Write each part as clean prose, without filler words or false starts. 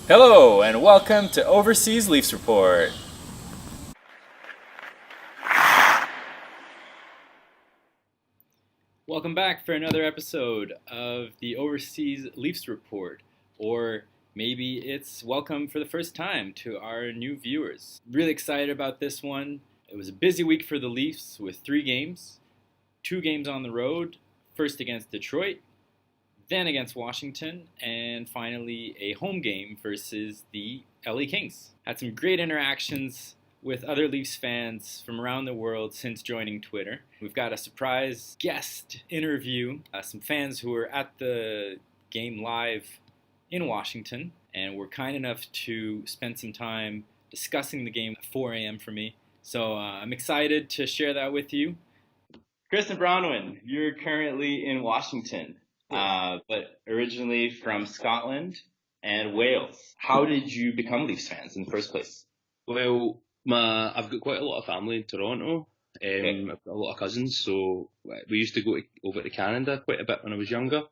Hello, and welcome to Overseas Leafs Report. Welcome back for another episode of the Overseas Leafs Report, or maybe it's welcome for the first time to our new viewers. Really excited about this one. It was a busy week for the Leafs with 3 games, 2 games on the road, first against Detroit, then against Washington, and finally a home game versus the LA Kings. Had some great interactions with other Leafs fans from around the world since joining Twitter. We've got a surprise guest interview, some fans who were at the game live in Washington, and were kind enough to spend some time discussing the game at 4 a.m. for me. So I'm excited to share that with you. Críostóir and Branwen, you're currently in Washington. But originally from Scotland and Wales. How did you become Leafs fans in the first place? Well, I've got quite a lot of family in Toronto. I've got a lot of cousins, so we used to go over to Canada quite a bit when I was younger.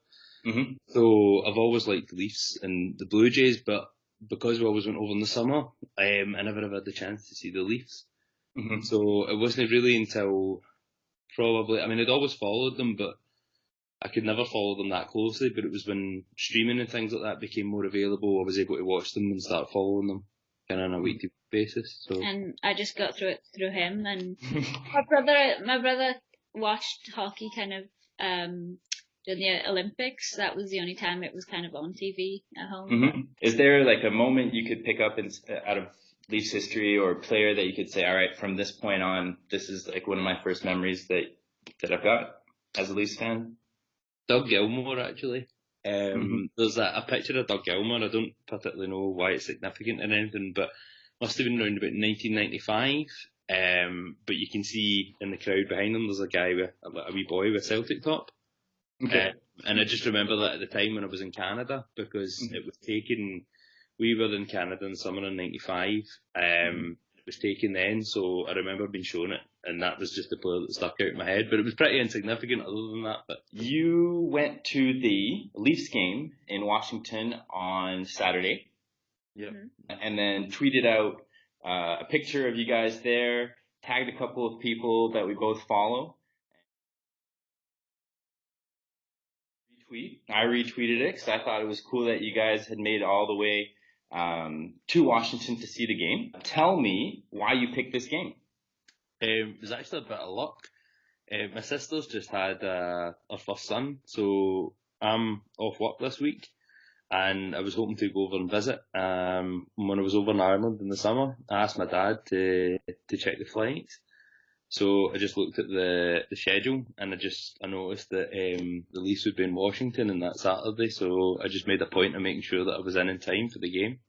Mm-hmm. So I've always liked the Leafs and the Blue Jays, but because we always went over in the summer, I never ever had the chance to see the Leafs. Mm-hmm. So it wasn't really until I'd always followed them, but I could never follow them that closely, but it was when streaming and things like that became more available, I was able to watch them and start following them kind of on a weekly basis. So. And I just got through it through him, and my brother watched hockey kind of during the Olympics. That was the only time it was kind of on TV at home. Mm-hmm. Is there like a moment you could pick up out of Leafs history or a player that you could say, all right, from this point on, this is like one of my first memories that I've got as a Leafs fan? Doug Gilmour, actually. There's a picture of Doug Gilmour. I don't particularly know why it's significant or anything, but must have been around about 1995. But you can see in the crowd behind him, there's a guy with a wee boy with a Celtic top. Okay. And I just remember that at the time when I was in Canada, because it was taken. We were in Canada in the summer in '95. It was taken then, so I remember being shown it, and that was just the player that stuck out in my head. But it was pretty insignificant other than that. But you went to the Leafs game in Washington on Saturday. Yep. And then tweeted out a picture of you guys there, tagged a couple of people that we both follow. I retweeted it because I thought it was cool that you guys had made it all the way to Washington to see the game. Tell me why you picked this game. It was actually a bit of luck. My sister's just had her first son, so I'm off work this week, and I was hoping to go over and visit. When I was over in Ireland in the summer, I asked my dad to check the flights. So I just looked at the schedule, and I noticed that the Leafs would be in Washington on that Saturday, so I just made a point of making sure that I was in time for the game,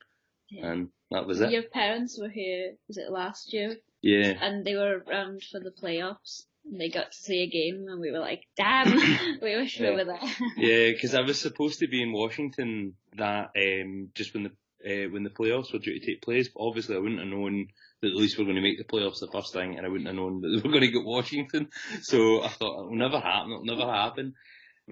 and that was it. Your parents were here, was it last year? Yeah. And they were around for the playoffs, and they got to see a game, and we were like, damn, we wish we were there. Yeah, because I was supposed to be in Washington that just when the playoffs were due to take place, but obviously I wouldn't have known that the Leafs were going to make the playoffs the first thing, and I wouldn't have known that they were going to get Washington. So I thought, it'll never happen.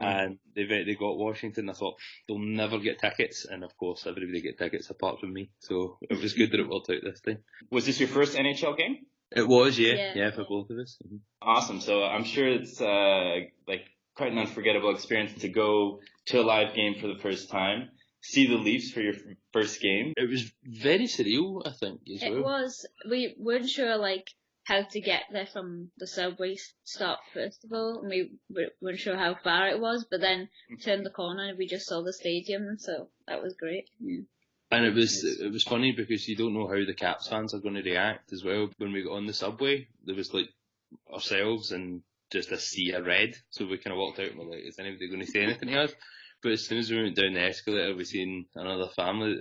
And they got Washington. I thought, they'll never get tickets. And of course, everybody get tickets apart from me. So it was good that it worked out this time. Was this your first NHL game? It was, yeah, for both of us. Mm-hmm. Awesome. So I'm sure it's like quite an unforgettable experience to go to a live game for the first time. See the Leafs for your first game. It was very surreal, I think, as well. It was. We weren't sure, like, how to get there from the subway stop, first of all. And we weren't sure how far it was, but then turned the corner and we just saw the stadium, so that was great. Yeah. And it was funny because you don't know how the Caps fans are going to react as well. When we got on the subway, there was like ourselves and just a sea of red. So we kind of walked out and were like, is anybody going to say anything to us? But as soon as we went down the escalator, we seen another family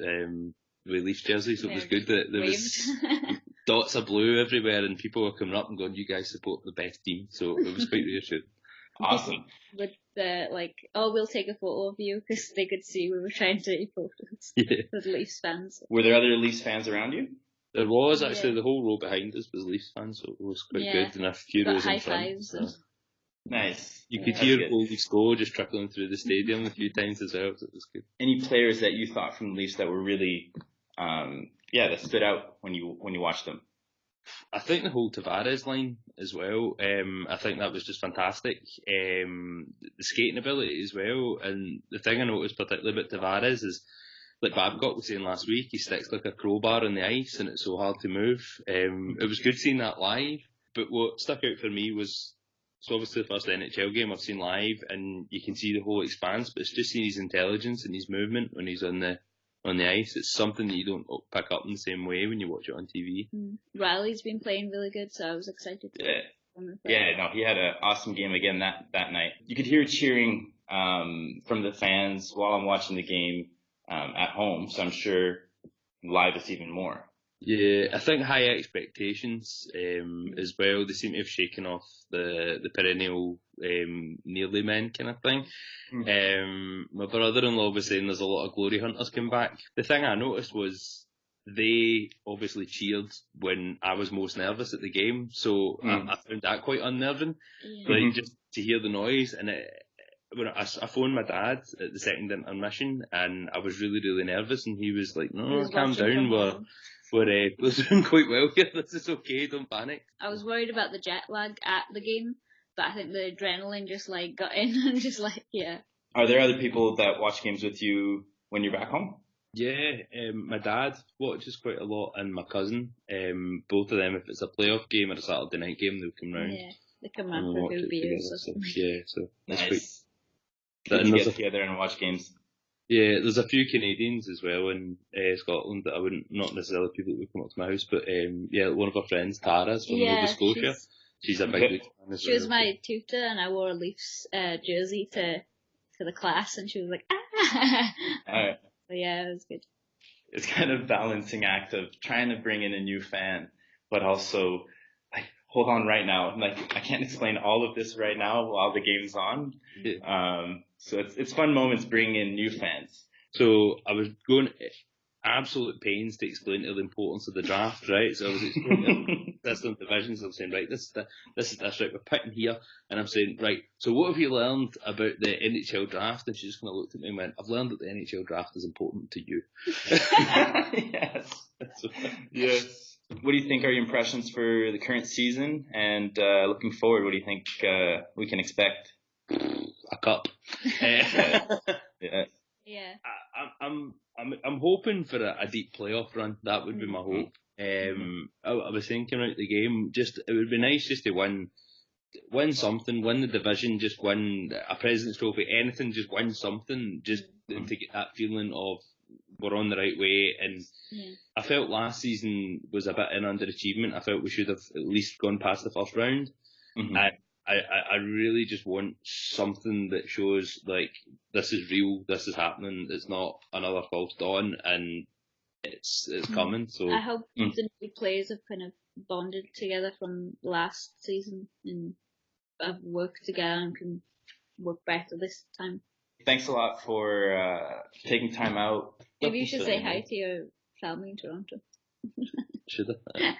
with Leafs jerseys, so it was good that there was dots of blue everywhere and people were coming up and going, you guys support the best team. So it was quite reassuring. Awesome. With the, like, we'll take a photo of you, because they could see we were trying to take photos with Leafs fans. Were there other Leafs fans around you? There was actually, the whole row behind us was Leafs fans, so it was quite good, and a few rows in front. High fives. Nice. You could That's hear good. Goldie's go just trickling through the stadium a few times as well, so it was good. Any players that you thought from the Leafs that were really, that stood out when you watched them? I think the whole Tavares line as well, I think that was just fantastic. The skating ability as well, and the thing I noticed particularly about Tavares is, like Babcock was saying last week, he sticks like a crowbar on the ice and it's so hard to move. It was good seeing that live, but what stuck out for me was, so obviously the first NHL game I've seen live and you can see the whole expanse, but it's just seeing his intelligence and his movement when he's on the ice. It's something that you don't pick up in the same way when you watch it on TV. Riley's been playing really good, so I was excited to he had an awesome game again that night. You could hear cheering from the fans while I'm watching the game at home, so I'm sure live is even more. Yeah, I think high expectations as well. They seem to have shaken off the perennial nearly men kind of thing. My brother-in-law was saying there's a lot of glory hunters come back. The thing I noticed was they obviously cheered when I was most nervous at the game, so I found that quite unnerving. Like just to hear the noise, and when I phoned my dad at the second intermission, and I was really, really nervous, and he was like, "No, calm down. We're doing quite well here. This is okay. Don't panic." I was worried about the jet lag at the game, but I think the adrenaline just got in and just Are there other people that watch games with you when you're back home? Yeah, my dad watches quite a lot, and my cousin. Both of them, if it's a playoff game or a Saturday night game, they'll come round. Yeah, they come round for a few beers or something. So that's nice. Good to get together and watch games. Yeah, there's a few Canadians as well in Scotland that I wouldn't, not necessarily people that would come up to my house, but one of our friends, Tara's from Nova Scotia. She's a big Leafs fan as well. She was my tutor, and I wore a Leafs jersey to the class, and she was like, ah! Alright. So yeah, it was good. It's kind of a balancing act of trying to bring in a new fan, but also, like, hold on right now. Like, I can't explain all of this right now while the game's on. So it's fun moments bringing in new fans. So I was going absolute pains to explain to her the importance of the draft, right? So I was explaining different divisions. I was saying, right, this is this, right, we're picking here. And I'm saying, right, so what have you learned about the NHL draft? And she just kind of looked at me and went, I've learned that the NHL draft is important to you. Yes. Yes. What do you think are your impressions for the current season? And looking forward, what do you think we can expect? A cup. Yeah. Yeah. I'm hoping for a deep playoff run. That would be my hope. I was thinking out the game, just it would be nice just to win something, win the division, just win a President's Trophy, anything, just win something, just to get that feeling of we're on the right way. And I felt last season was a bit an underachievement. I felt we should have at least gone past the first round. And I really just want something that shows like this is real, this is happening, it's not another false dawn, and it's coming. So I hope the new players have kind of bonded together from last season and have worked together and can work better this time. Thanks a lot for taking time out. Maybe you should say hi to your family in Toronto. Should I?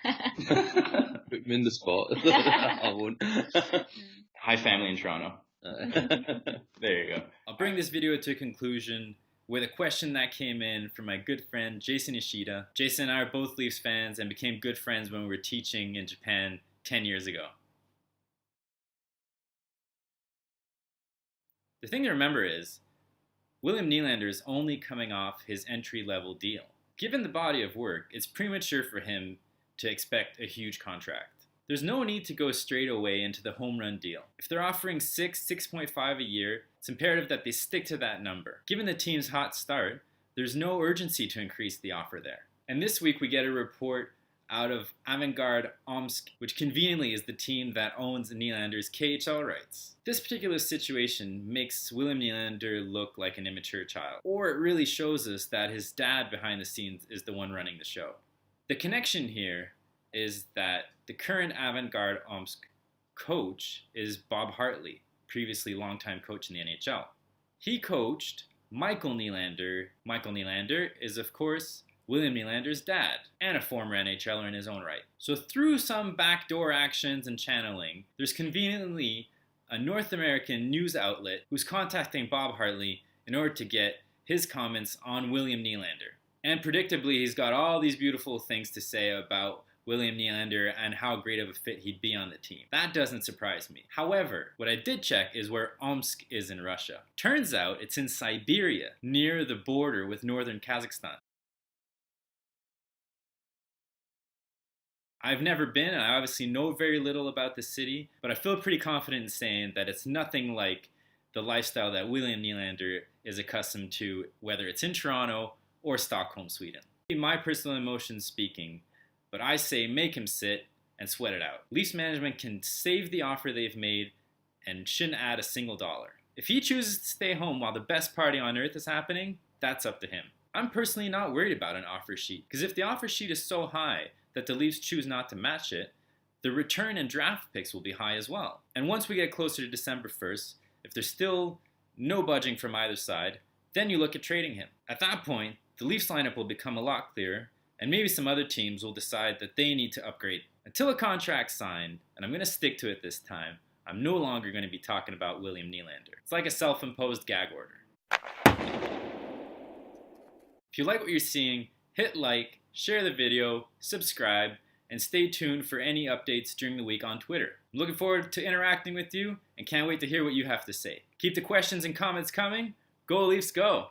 Put me in the spot. I won't. Hi, family in Toronto. There you go. I'll bring this video to a conclusion with a question that came in from my good friend Jason Ishida. Jason and I are both Leafs fans and became good friends when we were teaching in Japan 10 years ago. The thing to remember is, William Nylander is only coming off his entry-level deal. Given the body of work, it's premature for him to expect a huge contract. There's no need to go straight away into the home run deal. If they're offering 6.5 a year, it's imperative that they stick to that number. Given the team's hot start, there's no urgency to increase the offer there. And this week we get a report out of Avangard Omsk, which conveniently is the team that owns Nylander's KHL rights. This particular situation makes William Nylander look like an immature child, or it really shows us that his dad behind the scenes is the one running the show. The connection here is that the current Avangard Omsk coach is Bob Hartley, previously longtime coach in the NHL. He coached Michael Nylander. Michael Nylander is, of course, William Nylander's dad, and a former NHLer in his own right. So through some backdoor actions and channeling, there's conveniently a North American news outlet who's contacting Bob Hartley in order to get his comments on William Nylander. And predictably, he's got all these beautiful things to say about William Nylander and how great of a fit he'd be on the team. That doesn't surprise me. However, what I did check is where Omsk is in Russia. Turns out it's in Siberia, near the border with northern Kazakhstan. I've never been, and I obviously know very little about the city, but I feel pretty confident in saying that it's nothing like the lifestyle that William Nylander is accustomed to, whether it's in Toronto or Stockholm, Sweden. My personal emotions speaking, but I say make him sit and sweat it out. Leafs management can save the offer they've made and shouldn't add a single dollar. If he chooses to stay home while the best party on earth is happening, that's up to him. I'm personally not worried about an offer sheet, because if the offer sheet is so high that the Leafs choose not to match it, the return and draft picks will be high as well. And once we get closer to December 1st, if there's still no budging from either side, then you look at trading him. At that point, the Leafs lineup will become a lot clearer, and maybe some other teams will decide that they need to upgrade. Until a contract's signed, and I'm going to stick to it this time, I'm no longer going to be talking about William Nylander. It's like a self-imposed gag order. If you like what you're seeing, hit like, share the video, subscribe, and stay tuned for any updates during the week on Twitter. I'm looking forward to interacting with you and can't wait to hear what you have to say. Keep the questions and comments coming. Go Leafs, go!